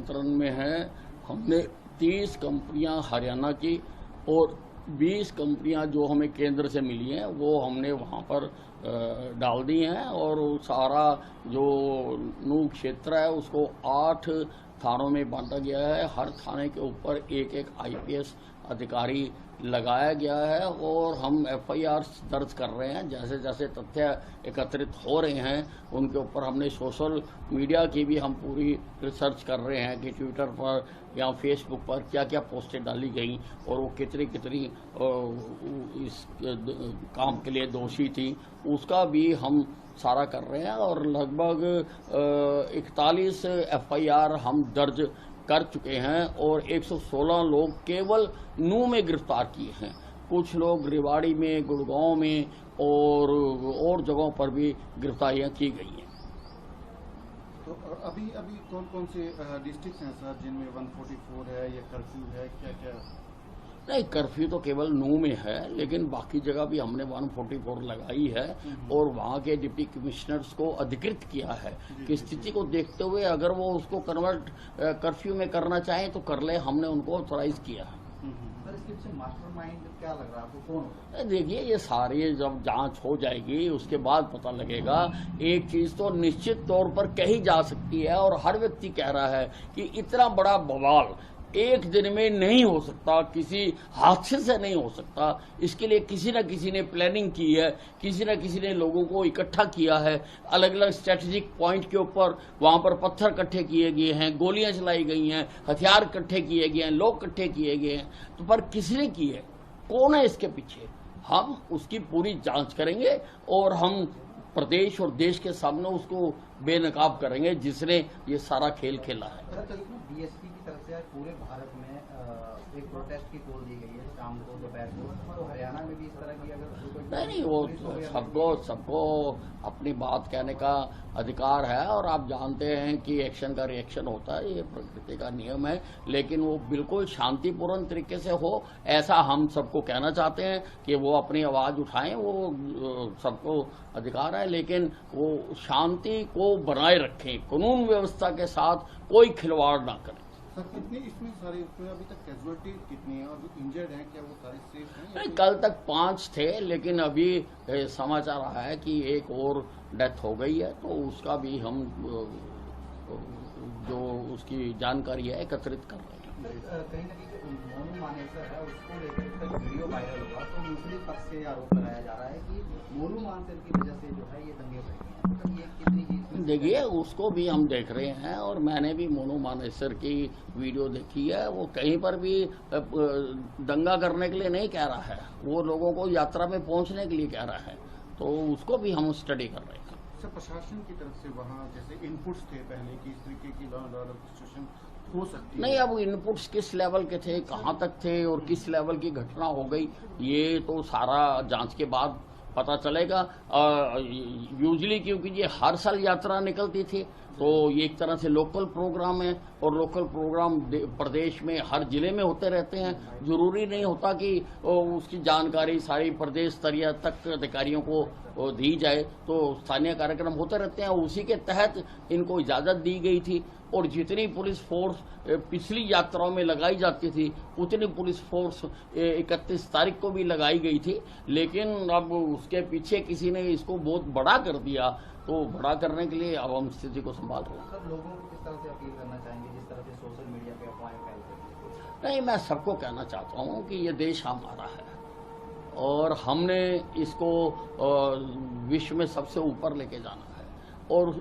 नियंत्रण में है। हमने 30 कंपनियां हरियाणा की और 20 कंपनियां जो हमें केंद्र से मिली हैं वो हमने वहां पर डाल दी हैं और सारा जो नू क्षेत्र है उसको 8 थानों में बांटा गया है। हर थाने के ऊपर एक एक IPS अधिकारी लगाया गया है और हम FIR दर्ज कर रहे हैं। जैसे जैसे तथ्य एकत्रित हो रहे हैं उनके ऊपर हमने सोशल मीडिया की भी हम पूरी रिसर्च कर रहे हैं कि ट्विटर पर या फेसबुक पर क्या क्या पोस्टें डाली गई और वो कितनी कितनी इस काम के लिए दोषी थी, उसका भी हम सारा कर रहे हैं और लगभग 41 FIR हम दर्ज कर चुके हैं और 116 लोग केवल नू में गिरफ्तार किए हैं। कुछ लोग रेवाड़ी में, गुड़गांव में और जगहों पर भी गिरफ्तारियां की गई हैं। तो अभी कौन कौन से डिस्ट्रिक्ट हैं सर जिनमें 144 है या कर्फ्यू है, क्या क्या? नहीं, कर्फ्यू तो केवल नू में है, लेकिन बाकी जगह भी हमने 144 लगाई है और वहाँ के डिप्टी कमिश्नर्स को अधिकृत किया है कि स्थिति को देखते हुए अगर वो उसको कन्वर्ट कर्फ्यू में करना चाहें तो कर ले। हमने उनको ऑथोराइज किया है। सर, इसके पीछे मास्टरमाइंड क्या लग रहा है आपको, कौन? देखिए, ये सारी जब जांच हो जाएगी उसके बाद पता लगेगा। एक चीज तो निश्चित तौर पर कही जा सकती है और हर व्यक्ति कह रहा है कि इतना बड़ा बवाल एक दिन में नहीं हो सकता, किसी हादसे से नहीं हो सकता। इसके लिए किसी न किसी ने प्लानिंग की है, किसी न किसी ने लोगों को इकट्ठा किया है। अलग अलग स्ट्रेटेजिक पॉइंट के ऊपर वहां पर पत्थर इकट्ठे किए गए हैं, गोलियां चलाई गई हैं, हथियार इकट्ठे किए गए हैं, लोग इकट्ठे किए गए हैं। तो पर किसने की है, कौन है इसके पीछे, हम उसकी पूरी जांच करेंगे और हम प्रदेश और देश के सामने उसको बेनकाब करेंगे जिसने ये सारा खेल खेला है। DSP की तरफ से आज पूरे भारत में एक प्रोटेस्ट की कॉल दी गई है, शाम को, दोपहर को, तो हरियाणा में भी इस तरह की अगर नहीं, वो सबको अपनी बात कहने का अधिकार है और आप जानते हैं कि एक्शन का रिएक्शन होता है, ये प्रकृति का नियम है। लेकिन वो बिल्कुल शांतिपूर्ण तरीके से हो, ऐसा हम सबको कहना चाहते हैं कि वो अपनी आवाज उठाएं, वो सबको अधिकार है, लेकिन वो शांति को बनाए रखें, कानून व्यवस्था के साथ कोई खिलवाड़ ना करें। सर, कितनी इसमें सारे अभी तक कैजुअलिटी कितनी है और जो इंजर्ड हैं क्या वो सारे सेफ हैं? नहीं, कल तक 5 थे, लेकिन अभी समाचार आया है कि एक और डेथ हो गई है, तो उसका भी हम जो उसकी जानकारी है एकत्रित कर रहे हैं। कहीं ना कहीं मोनू मानेसर है उसको लेकर वीडियो वायरल हुआ तो मुस्लिम पक्ष से आरोप लगाया जा रहा है कि मोनू मानेसर की वजह से जो है ये दंगे भड़के हैं। तो ये कितनी चीज देखिए, उसको भी हम देख रहे हैं और मैंने भी मोनू मानेसर की वीडियो देखी है। वो कहीं पर भी दंगा करने के लिए नहीं कह रहा है, वो लोगों को यात्रा में पहुंचने के लिए कह रहा है, तो उसको भी हम स्टडी कर रहे हैं। सर, प्रशासन की तरफ से वहाँ जैसे इनपुट्स थे पहले की इस तरीके की लॉ एंड ऑर्डर सिचुएशन हो सकती है? नहीं, अब इनपुट्स किस लेवल के थे, कहाँ तक थे और किस लेवल की घटना हो गई, ये तो सारा जांच के बाद पता चलेगा। यूजुअली क्योंकि ये हर साल यात्रा निकलती थी, तो ये एक तरह से लोकल प्रोग्राम है और लोकल प्रोग्राम प्रदेश में हर जिले में होते रहते हैं। जरूरी नहीं होता कि उसकी जानकारी सारी प्रदेश स्तरीय तक अधिकारियों को दी जाए, तो स्थानीय कार्यक्रम होते रहते हैं। उसी के तहत इनको इजाजत दी गई थी और जितनी पुलिस फोर्स पिछली यात्राओं में लगाई जाती थी उतनी पुलिस फोर्स 31 तारीख को भी लगाई गई थी। लेकिन अब उसके पीछे किसी ने इसको बहुत बड़ा कर दिया, तो बड़ा करने के लिए अब हम स्थिति को संभाल रहे हैं। सर, लोगों को किस तरह से अपील करना चाहेंगे जिस तरह से सोशल मीडिया पे अफवाहें फैल रही हैं? नहीं, मैं सबको कहना चाहता हूँ कि ये देश हमारा है और हमने इसको विश्व में सबसे ऊपर लेके जाना है और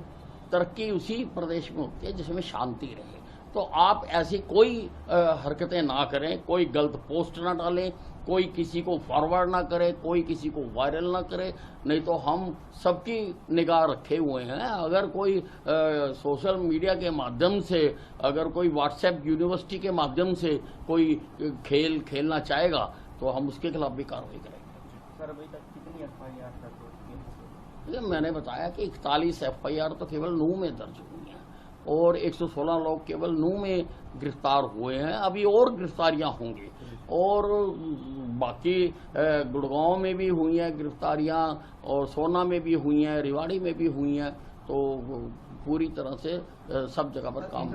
तरक्की उसी प्रदेश में होती है जिसमें शांति रहे। तो आप ऐसी कोई हरकतें ना करें, कोई गलत पोस्ट ना डालें, कोई किसी को फॉरवर्ड ना करे, कोई किसी को वायरल ना करे, नहीं तो हम सबकी निगाह रखे हुए हैं। अगर कोई सोशल मीडिया के माध्यम से, अगर कोई व्हाट्सएप यूनिवर्सिटी के माध्यम से कोई खेल खेलना चाहेगा तो हम उसके खिलाफ भी कार्रवाई करेंगे। सर, अभी तक कितनी FIR दर्ज हो चुकी है? मैंने बताया कि 41 FIR तो केवल नू में दर्ज हुई है और 116 लोग केवल नू में गिरफ्तार हुए हैं। अभी और गिरफ्तारियां होंगी और बाकी गुड़गांव में भी हुई हैं गिरफ्तारियां और सोना में भी हुई हैं, रेवाड़ी में भी हुई हैं। तो पूरी तरह से सब जगह पर काम